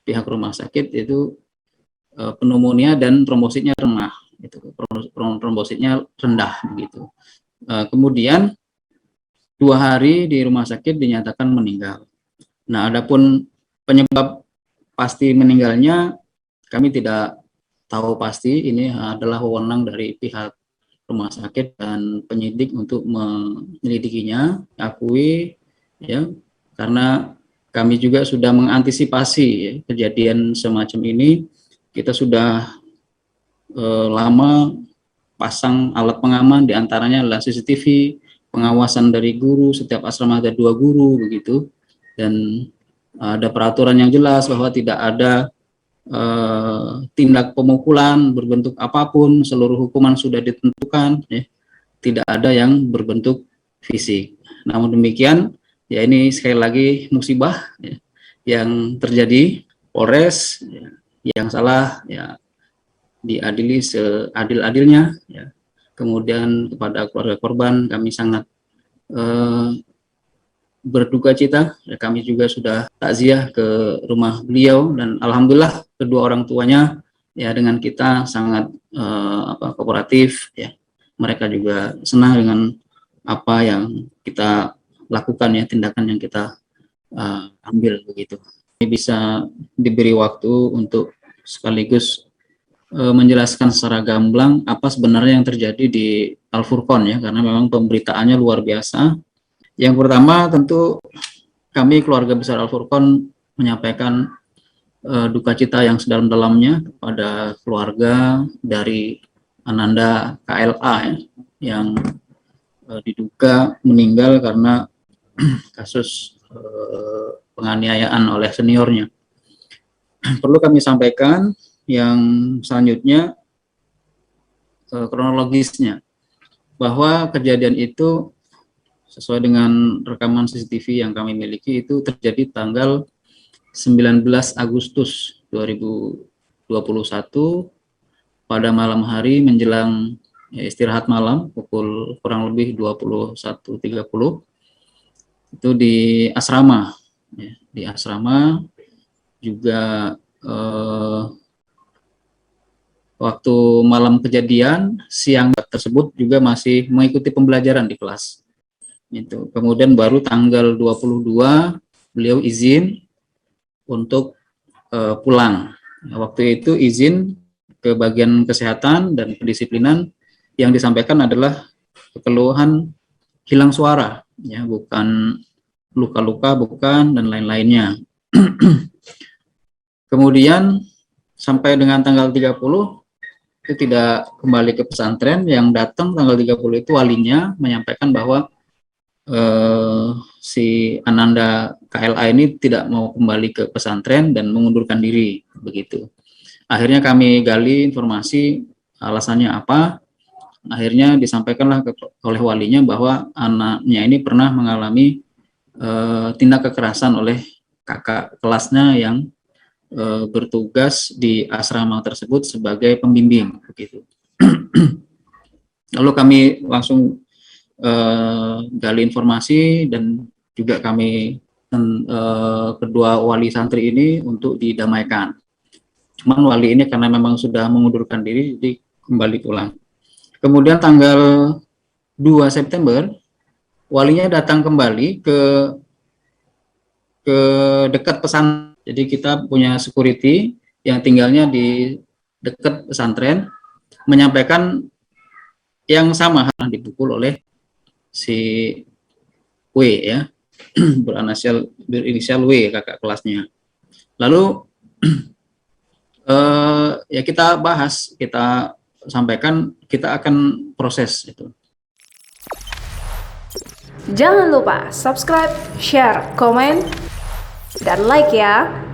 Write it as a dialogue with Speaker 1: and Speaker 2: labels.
Speaker 1: Pihak rumah sakit itu pneumonia dan trombositnya rendah, itu trombositnya rendah begitu. Kemudian 2 hari di rumah sakit dinyatakan meninggal. Nah, adapun penyebab pasti meninggalnya kami tidak tahu pasti, ini adalah wewenang dari pihak rumah sakit dan penyidik untuk menyelidikinya, akui ya, karena kami juga sudah mengantisipasi ya, kejadian semacam ini. Kita sudah lama pasang alat pengaman, diantaranya adalah CCTV, pengawasan dari guru, setiap asrama ada 2 guru begitu, dan ada peraturan yang jelas bahwa tidak ada tindak pemukulan berbentuk apapun, seluruh hukuman sudah ditentukan, ya, tidak ada yang berbentuk fisik. Namun demikian, ya ini sekali lagi musibah ya, yang terjadi. Polres ya, yang salah ya diadili seadil-adilnya ya. Kemudian kepada keluarga korban kami sangat berduka cita ya, kami juga sudah takziah ke rumah beliau dan alhamdulillah kedua orang tuanya ya dengan kita sangat kooperatif ya. Mereka juga senang dengan apa yang kita lakukan ya, tindakan yang kita ambil begitu. Ini bisa diberi waktu untuk sekaligus menjelaskan secara gamblang apa sebenarnya yang terjadi di Al-Furqon ya, karena memang pemberitaannya luar biasa. Yang pertama tentu kami keluarga besar Al-Furqon menyampaikan duka cita yang sedalam-dalamnya kepada keluarga dari Ananda KLA ya, yang diduga meninggal karena kasus penganiayaan oleh seniornya. Perlu kami sampaikan yang selanjutnya kronologisnya, bahwa kejadian itu sesuai dengan rekaman CCTV yang kami miliki itu terjadi tanggal 19 Agustus 2021 pada malam hari menjelang ya, istirahat malam pukul kurang lebih 21.30 itu di asrama ya, di asrama juga waktu malam kejadian siang tersebut juga masih mengikuti pembelajaran di kelas itu. Kemudian baru tanggal 22 beliau izin untuk pulang. Nah, waktu itu izin ke bagian kesehatan dan kedisiplinan, yang disampaikan adalah keluhan hilang suara ya, bukan luka-luka, bukan, dan lain-lainnya. Kemudian sampai dengan tanggal 30 itu tidak kembali ke pesantren. Yang datang tanggal 30 itu walinya menyampaikan bahwa si Ananda KLA ini tidak mau kembali ke pesantren dan mengundurkan diri begitu. Akhirnya kami gali informasi alasannya apa. Akhirnya disampaikanlah oleh walinya bahwa anaknya ini pernah mengalami tindak kekerasan oleh kakak kelasnya yang bertugas di asrama tersebut sebagai pembimbing begitu. Lalu kami langsung gali informasi dan juga kami kedua wali santri ini untuk didamaikan. Cuman wali ini karena memang sudah mengundurkan diri jadi kembali pulang. Kemudian tanggal 2 September walinya datang kembali ke dekat pesantren. Jadi kita punya security yang tinggalnya di dekat pesantren menyampaikan yang sama, dipukul oleh si W ya, berinisial W, kakak kelasnya. Lalu ya kita bahas, kita sampaikan, kita akan proses itu.
Speaker 2: Jangan lupa subscribe, share, komen, dan like ya.